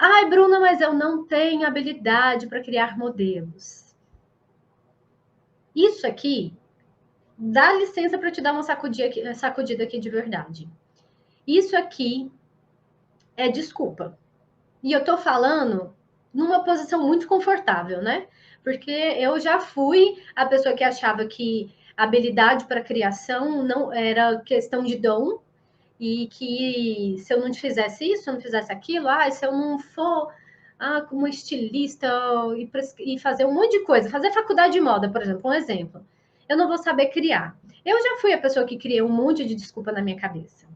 Ai, Bruna, mas eu não tenho habilidade para criar modelos. Isso aqui, dá licença para eu te dar uma sacudida aqui de verdade. Isso aqui é desculpa. E eu tô falando numa posição muito confortável, né? Porque eu já fui a pessoa que achava que habilidade para criação não era questão de dom e que se eu não fizesse isso, se eu não fizesse aquilo, se eu não for como estilista e fazer um monte de coisa, fazer faculdade de moda, por exemplo, um exemplo, eu não vou saber criar. Eu já fui a pessoa que criei um monte de desculpa na minha cabeça.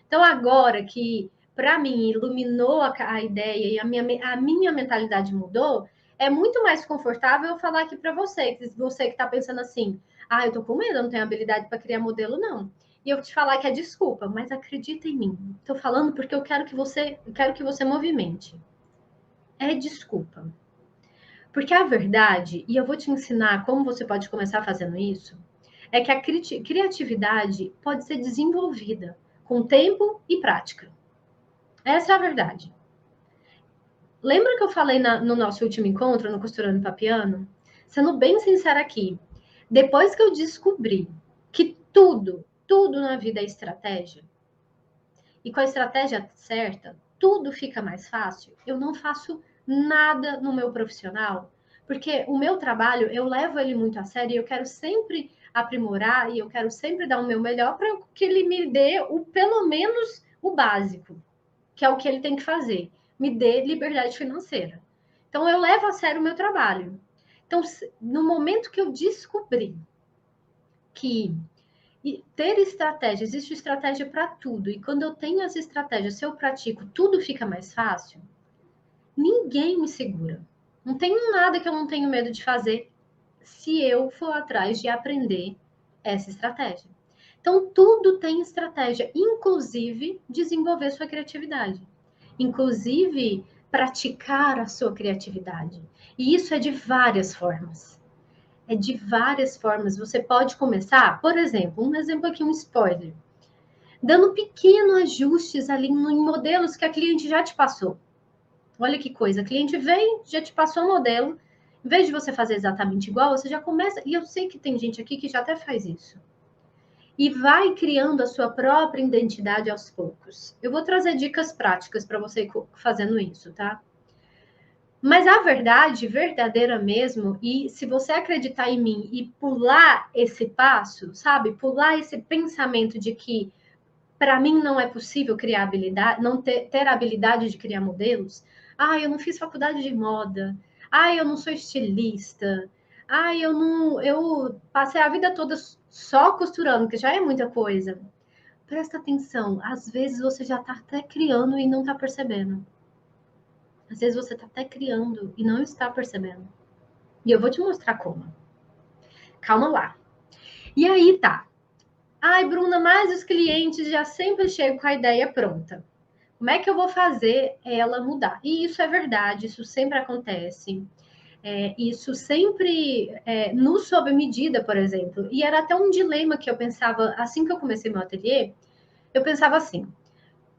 Então, agora que, para mim, iluminou a ideia e a minha mentalidade mudou, é muito mais confortável eu falar aqui para você que está pensando assim, eu tô com medo, eu não tenho habilidade para criar modelo, não. E eu te falar que é desculpa, mas acredita em mim. Estou falando porque eu quero que você movimente. É desculpa. Porque a verdade, e eu vou te ensinar como você pode começar fazendo isso, é que a criatividade pode ser desenvolvida com tempo e prática. Essa é a verdade. Lembra que eu falei no nosso último encontro, no Costurando Papiano? Sendo bem sincera aqui, depois que eu descobri que tudo na vida é estratégia, e com a estratégia certa, tudo fica mais fácil, eu não faço nada no meu profissional, porque o meu trabalho, eu levo ele muito a sério e eu quero sempre aprimorar e eu quero sempre dar o meu melhor para que ele me dê pelo menos o básico, que é o que ele tem que fazer, me dê liberdade financeira. Então, eu levo a sério o meu trabalho. Então, no momento que eu descobri que ter estratégia, existe estratégia para tudo, e quando eu tenho as estratégias, se eu pratico, tudo fica mais fácil, ninguém me segura. Não tenho nada que eu não tenho medo de fazer se eu for atrás de aprender essa estratégia. Então, tudo tem estratégia, inclusive desenvolver sua criatividade. Inclusive praticar a sua criatividade. E isso é de várias formas. É de várias formas. Você pode começar, por exemplo, um exemplo aqui, um spoiler, dando pequenos ajustes ali em modelos que a cliente já te passou. Olha que coisa, a cliente vem, já te passou o modelo, em vez de você fazer exatamente igual, você já começa, e eu sei que tem gente aqui que já até faz isso. E vai criando a sua própria identidade aos poucos. Eu vou trazer dicas práticas para você fazendo isso, tá? Mas a verdade, verdadeira mesmo, e se você acreditar em mim e pular esse passo, sabe? Pular esse pensamento de que para mim não é possível criar habilidade, não ter a habilidade de criar modelos. Eu não fiz faculdade de moda. Eu não sou estilista. Eu passei a vida toda só costurando, que já é muita coisa. Presta atenção, às vezes você já está até criando e não está percebendo. Às vezes você está até criando e não está percebendo. E eu vou te mostrar como. Calma lá. E aí tá. Bruna, mas os clientes já sempre chegam com a ideia pronta. Como é que eu vou fazer ela mudar? E isso é verdade, isso sempre acontece. Isso sempre no sob medida, por exemplo. E era até um dilema que eu pensava, assim que eu comecei meu ateliê, eu pensava assim,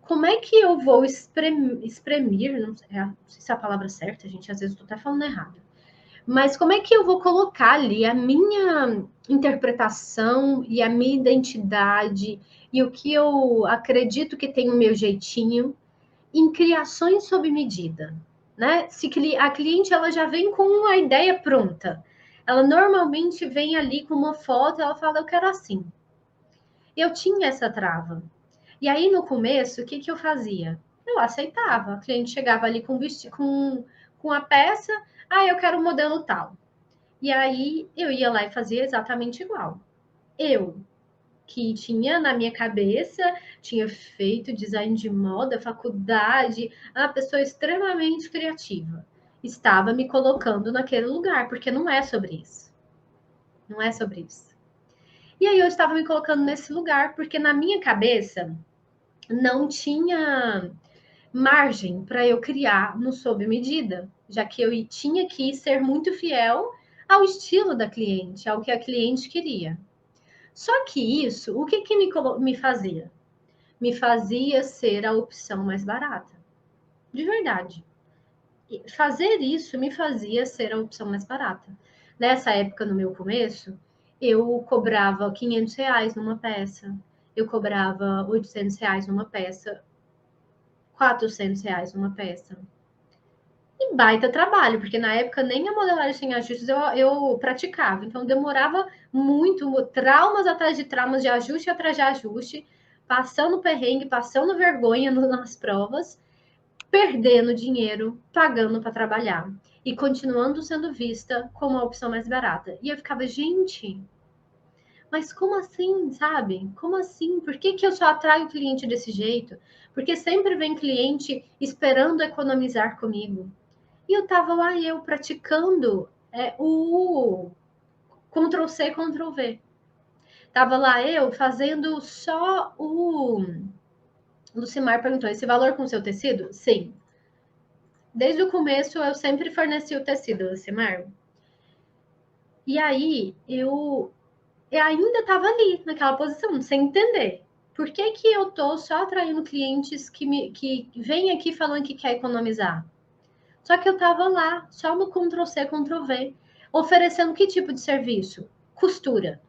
como é que eu vou espremir, não sei se é a palavra certa, gente, às vezes eu tô até falando errado. Mas como é que eu vou colocar ali a minha interpretação e a minha identidade e o que eu acredito que tem o meu jeitinho em criações sob medida, né? Se a cliente ela já vem com uma ideia pronta, ela normalmente vem ali com uma foto, ela fala eu quero assim. Eu tinha essa trava. E aí no começo, o que que eu fazia? Eu aceitava. A cliente chegava ali com a peça, eu quero um modelo tal. E aí eu ia lá e fazia exatamente igual. Eu, que tinha na minha cabeça, tinha feito design de moda, faculdade, uma pessoa extremamente criativa. Estava me colocando naquele lugar, porque não é sobre isso. Não é sobre isso. E aí eu estava me colocando nesse lugar, porque na minha cabeça não tinha margem para eu criar no sob medida, já que eu tinha que ser muito fiel ao estilo da cliente, ao que a cliente queria. Só que isso, o que, que me fazia? Me fazia ser a opção mais barata. De verdade. fazer isso me fazia ser a opção mais barata. Nessa época, no meu começo, eu cobrava R$ 500 numa peça, eu cobrava R$ 800 numa peça, R$ 400 numa peça. E baita trabalho, porque na época nem a modelagem sem ajustes eu praticava. Então demorava muito, traumas atrás de traumas, de ajuste atrás de ajuste, passando perrengue, passando vergonha nas provas, perdendo dinheiro, pagando para trabalhar e continuando sendo vista como a opção mais barata. E eu ficava, gente, mas como assim, sabe? Como assim? Por que, que eu só atraio cliente desse jeito? Porque sempre vem cliente esperando economizar comigo. E eu tava lá, eu praticando o Ctrl+C, Ctrl+V. Tava lá eu fazendo só o... Lucimar perguntou, esse valor com seu tecido? Sim. Desde o começo eu sempre forneci o tecido, Lucimar. E aí eu ainda estava ali, naquela posição, sem entender. Por que, que eu tô só atraindo clientes que vêm aqui falando que quer economizar? Só que eu estava lá, só no Ctrl+C, Ctrl+V, oferecendo que tipo de serviço? Costura.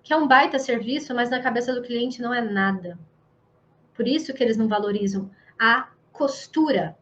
Que é um baita serviço, mas na cabeça do cliente não é nada. Por isso que eles não valorizam a costura.